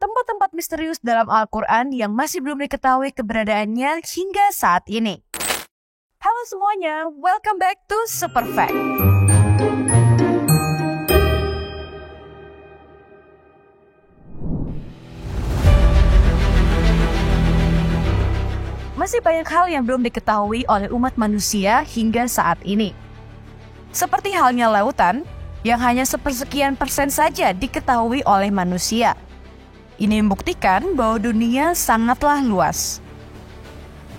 tempat-tempat misterius dalam Al-Quran yang masih belum diketahui keberadaannya hingga saat ini. Halo semuanya, welcome back to Super Fact. Masih banyak hal yang belum diketahui oleh umat manusia hingga saat ini. Seperti halnya lautan, yang hanya sepersekian persen saja diketahui oleh manusia. Ini membuktikan bahwa dunia sangatlah luas.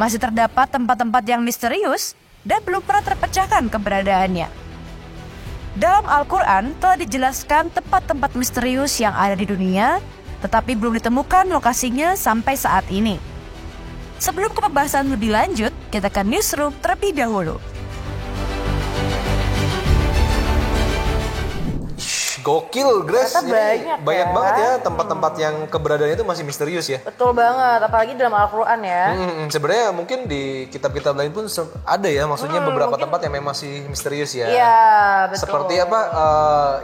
Masih terdapat tempat-tempat yang misterius dan belum pernah terpecahkan keberadaannya. Dalam Al-Quran telah dijelaskan tempat-tempat misterius yang ada di dunia, tetapi belum ditemukan lokasinya sampai saat ini. Sebelum ke pembahasan lebih lanjut, kita ke newsroom terlebih dahulu. Gokil, Grace. Banyak banget ya tempat-tempat yang keberadaannya itu masih misterius ya. Betul banget, apalagi dalam Al-Quran ya. Sebenarnya mungkin di kitab-kitab lain pun ada ya, maksudnya beberapa tempat yang memang masih misterius ya. Iya, betul. Seperti apa?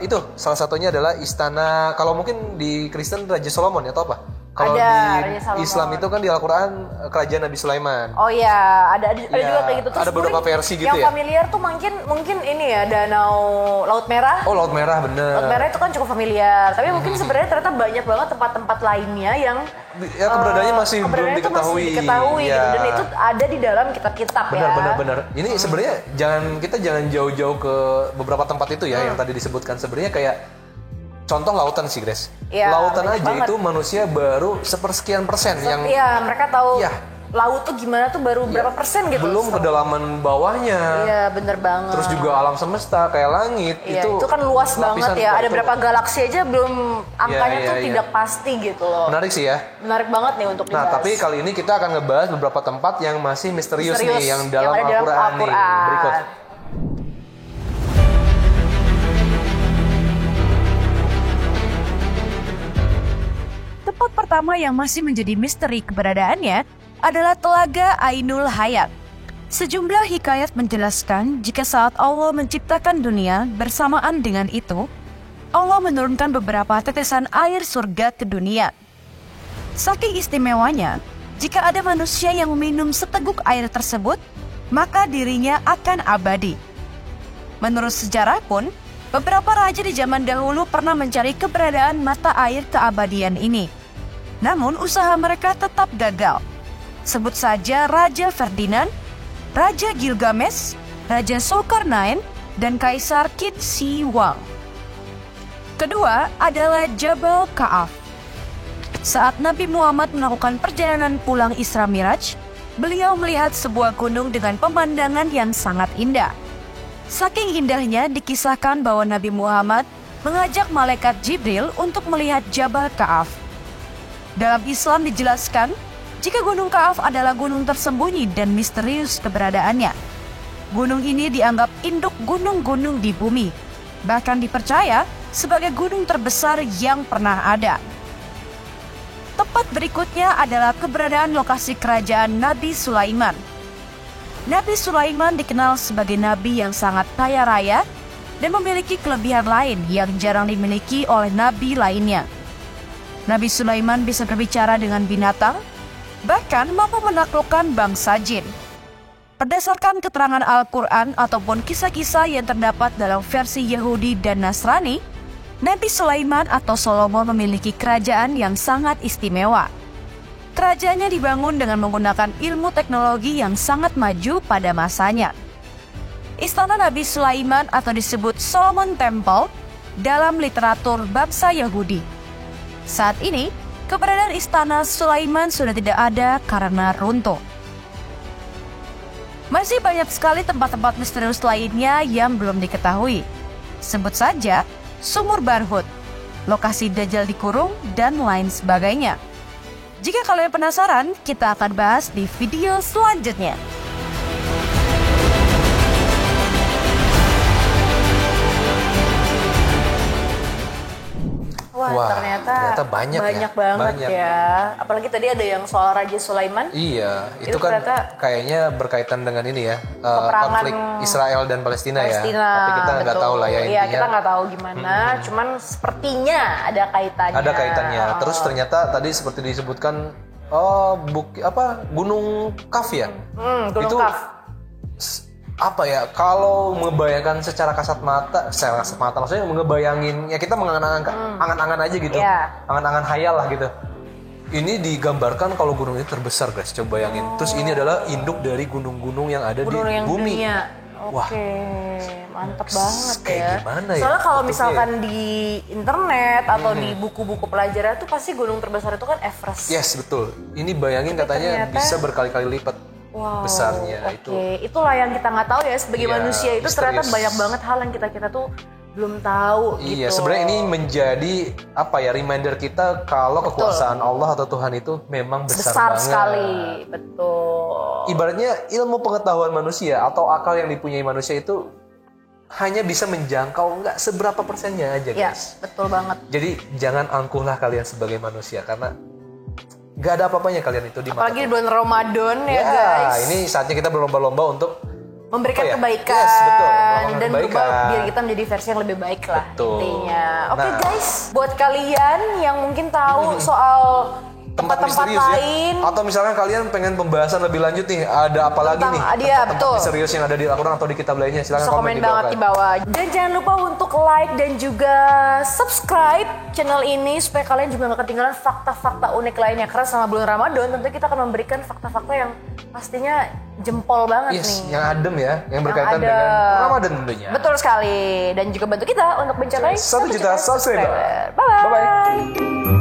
Itu salah satunya adalah istana. Kalau mungkin di Kristen Raja Solomon ya, atau apa? Kalau di Islam itu kan di Al-Quran kerajaan Nabi Sulaiman. Oh iya, ada juga kayak gitu. Terus ada beberapa versi gitu yang ya. Yang familiar tuh mungkin ini ya, Danau Laut Merah. Oh, Laut Merah bener. Laut Merah itu kan cukup familiar. Tapi mungkin sebenarnya ternyata banyak banget tempat-tempat lainnya yang keberadaannya masih belum diketahui. Gitu. Dan itu ada di dalam kitab-kitab ya. Benar. Ini sebenarnya kita jangan jauh-jauh ke beberapa tempat itu ya yang tadi disebutkan. Sebenarnya kayak contoh lautan sih, Grace. Ya, lautan aja banget. itu manusia baru sepersekian persen yang. Iya, mereka tahu. Ya. Laut tuh gimana tuh baru berapa persen gitu. Belum kedalaman bawahnya. Iya, bener banget. Terus juga alam semesta kayak langit itu kan luas banget ya. Ada berapa galaksi aja belum angkanya tuh tidak pasti gitu loh. Menarik sih ya. Menarik banget nih untuk dibahas. Nah, tapi kali ini kita akan ngebahas beberapa tempat yang masih misterius nih yang dalam Al-Quran nih. Berikut. Tempat pertama yang masih menjadi misteri keberadaannya adalah Telaga Ainul Hayat. Sejumlah hikayat menjelaskan jika saat Allah menciptakan dunia, bersamaan dengan itu, Allah menurunkan beberapa tetesan air surga ke dunia. Saking istimewanya, jika ada manusia yang meminum seteguk air tersebut, maka dirinya akan abadi. Menurut sejarah pun, beberapa raja di zaman dahulu pernah mencari keberadaan mata air keabadian ini. Namun usaha mereka tetap gagal. Sebut saja Raja Ferdinand, Raja Gilgamesh, Raja Zulkarnain, dan Kaisar Qin Shi Huang. Kedua adalah Jabal Ka'af. Saat Nabi Muhammad melakukan perjalanan pulang Isra Miraj, beliau melihat sebuah gunung dengan pemandangan yang sangat indah. Saking indahnya dikisahkan bahwa Nabi Muhammad mengajak malaikat Jibril untuk melihat Jabal Ka'af. Dalam Islam dijelaskan, jika Gunung Ka'af adalah gunung tersembunyi dan misterius keberadaannya. Gunung ini dianggap induk gunung-gunung di bumi, bahkan dipercaya sebagai gunung terbesar yang pernah ada. Tempat berikutnya adalah keberadaan lokasi kerajaan Nabi Sulaiman. Nabi Sulaiman dikenal sebagai nabi yang sangat kaya raya dan memiliki kelebihan lain yang jarang dimiliki oleh nabi lainnya. Nabi Sulaiman bisa berbicara dengan binatang, bahkan mampu menaklukkan bangsa jin. Berdasarkan keterangan Al-Quran ataupun kisah-kisah yang terdapat dalam versi Yahudi dan Nasrani, Nabi Sulaiman atau Solomon memiliki kerajaan yang sangat istimewa. Kerajaannya dibangun dengan menggunakan ilmu teknologi yang sangat maju pada masanya. Istana Nabi Sulaiman atau disebut Solomon Temple dalam literatur bangsa Yahudi. Saat ini, keberadaan istana Sulaiman sudah tidak ada karena runtuh. Masih banyak sekali tempat-tempat misterius lainnya yang belum diketahui. Sebut saja Sumur Barhut, lokasi Dajjal dikurung, dan lain sebagainya. Jika kalian penasaran, kita akan bahas di video selanjutnya. Wah, ternyata banyak banget ya. Apalagi tadi ada yang soal Raja Sulaiman. Iya, itu kan kayaknya berkaitan dengan ini ya, konflik Israel dan Palestina ya. Tapi kita nggak tahu lah ya intinya. Iya, kita nggak tahu gimana. Cuman sepertinya ada kaitannya. Ada kaitannya. Terus ternyata tadi seperti disebutkan, Gunung Kaf ya. Gunung Kaf. Apa ya, kalau membayangkan secara kasat mata maksudnya ngebayangin ya, kita angan-angan aja gitu, angan-angan hayal lah gitu. Ini digambarkan kalau gunung ini terbesar guys, coba bayangin. Terus ini adalah induk dari gunung-gunung yang ada di bumi. Oke, mantap banget ya. Gimana ya? Soalnya kalau misalkan di internet atau di buku-buku pelajaran tuh pasti gunung terbesar itu kan Everest. Yes, betul. Ini bayangin katanya bisa berkali-kali lipat. Besarnya itu. Itulah yang kita nggak tahu ya sebagai manusia itu misterius. Ternyata banyak banget hal yang kita tuh belum tahu. Iya, sebenarnya ini menjadi reminder kita kalau kekuasaan Allah atau Tuhan itu memang besar banget. Sekali, betul. Ibaratnya ilmu pengetahuan manusia atau akal yang dipunyai manusia itu hanya bisa menjangkau nggak seberapa persennya aja guys. Iya, betul banget. Jadi jangan angkuhlah kalian sebagai manusia karena gak ada apa-apanya kalian itu di mata. Apalagi di bulan Ramadan ya guys. Ini saatnya kita berlomba-lomba untuk memberikan kebaikan. Yes, betul. Dan biar kita menjadi versi yang lebih baik lah intinya. Oke guys, buat kalian yang mungkin tahu soal tempat-tempat lain atau misalkan kalian pengen pembahasan lebih lanjut nih, ada apa lagi nih tempat misterius yang ada di Al-Quran atau di kitab lainnya, silahkan komen banget di bawah. Dan jangan lupa untuk like dan juga subscribe channel ini supaya kalian juga gak ketinggalan fakta-fakta unik lainnya. Karena selama bulan Ramadan tentu kita akan memberikan fakta-fakta yang pastinya jempol banget nih. Yang adem ya, yang berkaitan dengan Ramadan tentunya. Betul sekali. Dan juga bantu kita untuk mencapai 1 juta subscriber. Bye-bye.